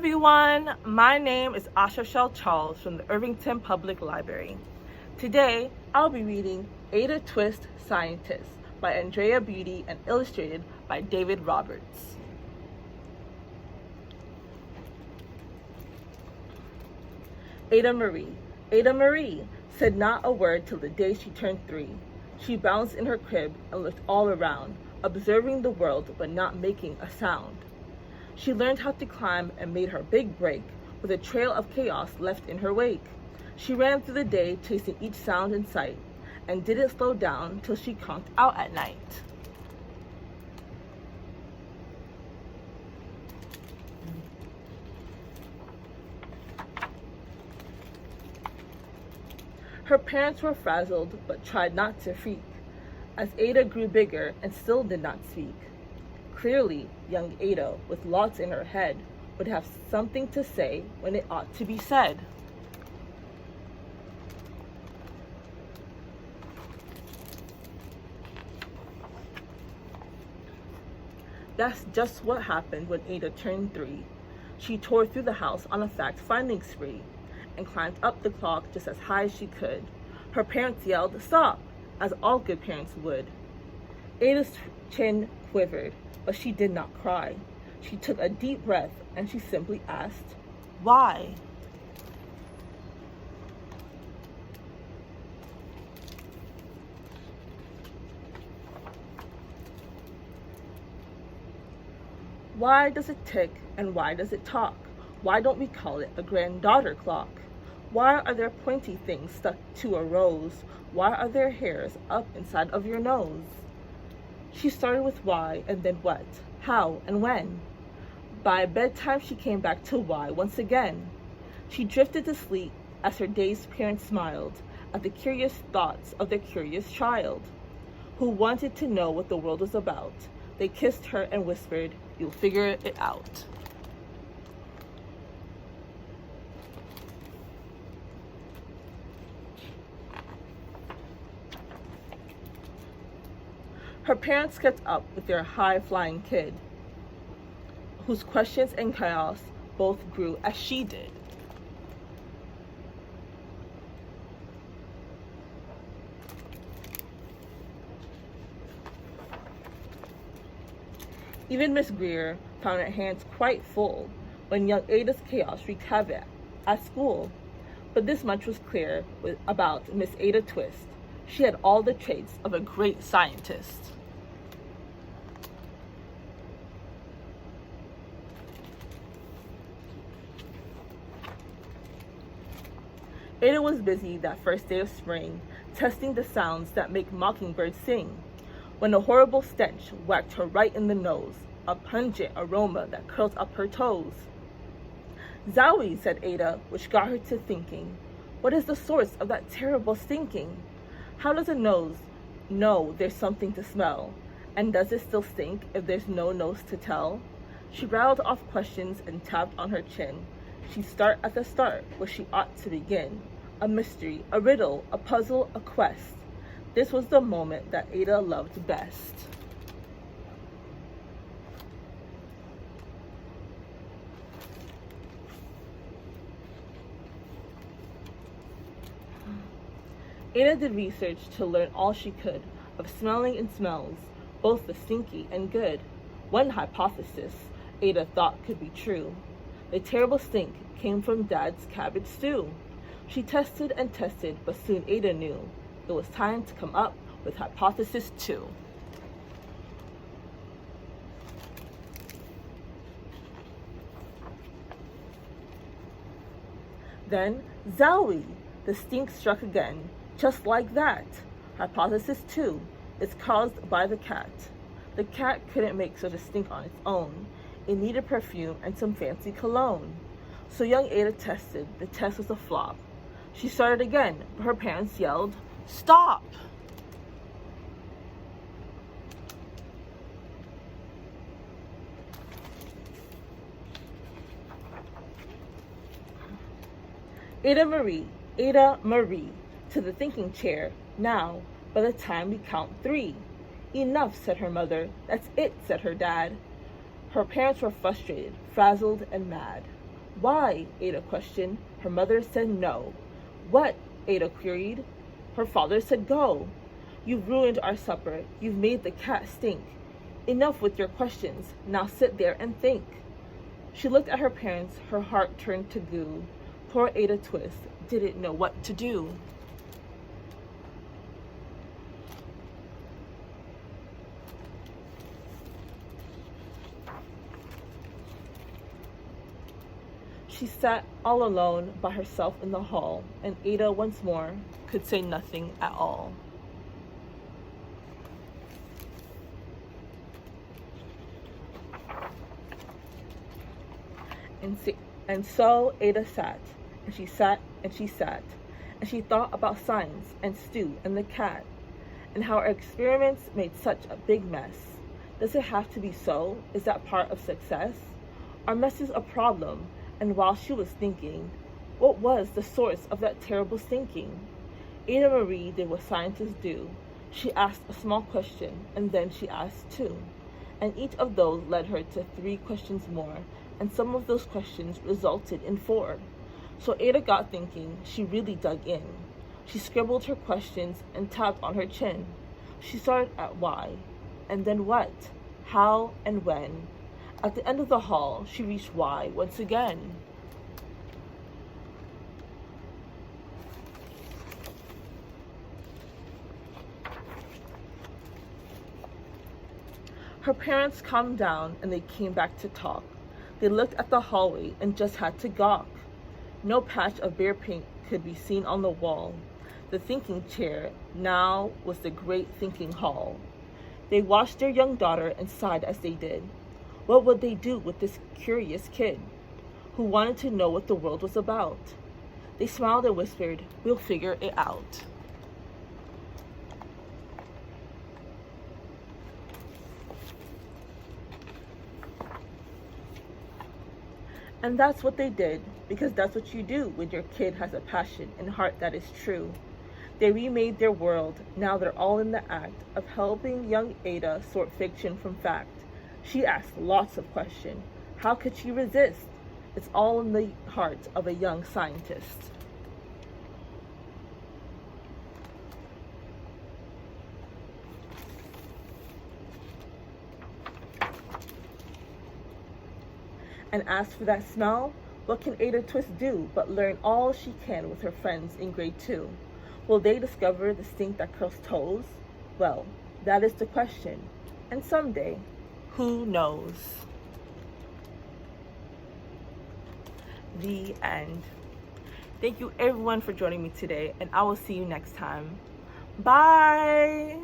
everyone, my name is Acharchelle Charles from the Irvington Public Library. Today, I'll be reading Adatwistscientist by Andrea Beaty and illustrated by David Roberts. Ada Marie said not a word till the day she turned 3. She bounced in her crib and looked all around, observing the world but not making a sound. She learned how to climb and made her big break, with a trail of chaos left in her wake. She ran through the day, chasing each sound in sight, and didn't slow down till she conked out at night. Her parents were frazzled, but tried not to freak, as Ada grew bigger and still did not speak. Clearly, young Ada, with lots in her head, would have something to say when it ought to be said. That's just what happened when Ada turned 3. She tore through the house on a fact-finding spree and climbed up the clock just as high as she could. Her parents yelled, "Stop!" as all good parents would. Ada's chin quivered, but she did not cry. She took a deep breath and she simply asked, "Why?" Why does it tick and why does it talk? Why don't we call it a granddaughter clock? Why are there pointy things stuck to a rose? Why are there hairs up inside of your nose? She started with why and then what, how, and when. By bedtime, she came back to why once again. She drifted to sleep as her dazed parents smiled at the curious thoughts of their curious child, who wanted to know what the world was about. They kissed her and whispered, "You'll figure it out." Her parents kept up with their high-flying kid, whose questions and chaos both grew as she did. Even Miss Greer found her hands quite full when young Ada's chaos wreaked havoc at school. But this much was clear about Miss Ada Twist. She had all the traits of a great scientist. Ada was busy that first day of spring, testing the sounds that make mockingbirds sing, when a horrible stench whacked her right in the nose, a pungent aroma that curled up her toes. "Zowie," said Ada, which got her to thinking, what is the source of that terrible stinking? How does a nose know there's something to smell? And does it still stink if there's no nose to tell? She rattled off questions and tapped on her chin. She'd start at the start, where she ought to begin. A mystery, a riddle, a puzzle, a quest. This was the moment that Ada loved best. Ada did research to learn all she could of smelling and smells, both the stinky and good. One hypothesis Ada thought could be true. The terrible stink came from Dad's cabbage stew. She tested and tested, but soon Ada knew it was time to come up with hypothesis 2. Then, zowie! The stink struck again, just like that. Hypothesis 2 is caused by the cat. The cat couldn't make such a stink on its own. It needed perfume and some fancy cologne. So young Ada tested. The test was a flop. She started again, but her parents yelled, "Stop!" Ada Marie, to the thinking chair. Now, by the time we count 3. "Enough," said her mother. "That's it," said her dad. Her parents were frustrated, frazzled, and mad. Why? Ada questioned. Her mother said no. What? Ada queried. Her father said go. You've ruined our supper. You've made the cat stink. Enough with your questions. Now sit there and think. She looked at her parents. Her heart turned to goo. Poor Ada Twist didn't know what to do. She sat all alone by herself in the hall, and Ada once more could say nothing at all. And so Ada sat, and she sat, and she sat, and she thought about science, and Stu, and the cat, and how our experiments made such a big mess. Does it have to be so? Is that part of success? Are messes a problem? And while she was thinking, what was the source of that terrible thinking? Ada Marie did what scientists do. She asked a small question, and then she asked two. And each of those led her to 3 questions more, and some of those questions resulted in 4. So Ada got thinking. She really dug in. She scribbled her questions and tapped on her chin. She started at why, and then what, how, and when. At the end of the hall, she reached why once again. Her parents calmed down and they came back to talk. They looked at the hallway and just had to gawk. No patch of bear paint could be seen on the wall. The thinking chair now was the great thinking hall. They watched their young daughter and sighed as they did. What would they do with this curious kid who wanted to know what the world was about? They smiled and whispered, "We'll figure it out." And that's what they did, because that's what you do when your kid has a passion and heart that is true. They remade their world. Now they're all in the act of helping young Ada sort fiction from fact. She asked lots of questions. How could she resist? It's all in the heart of a young scientist. And as for that smell, what can Ada Twist do but learn all she can with her friends in grade 2? Will they discover the stink that curls toes? Well, that is the question. And someday, who knows? The end. Thank you everyone for joining me today, and I will see you next time. Bye!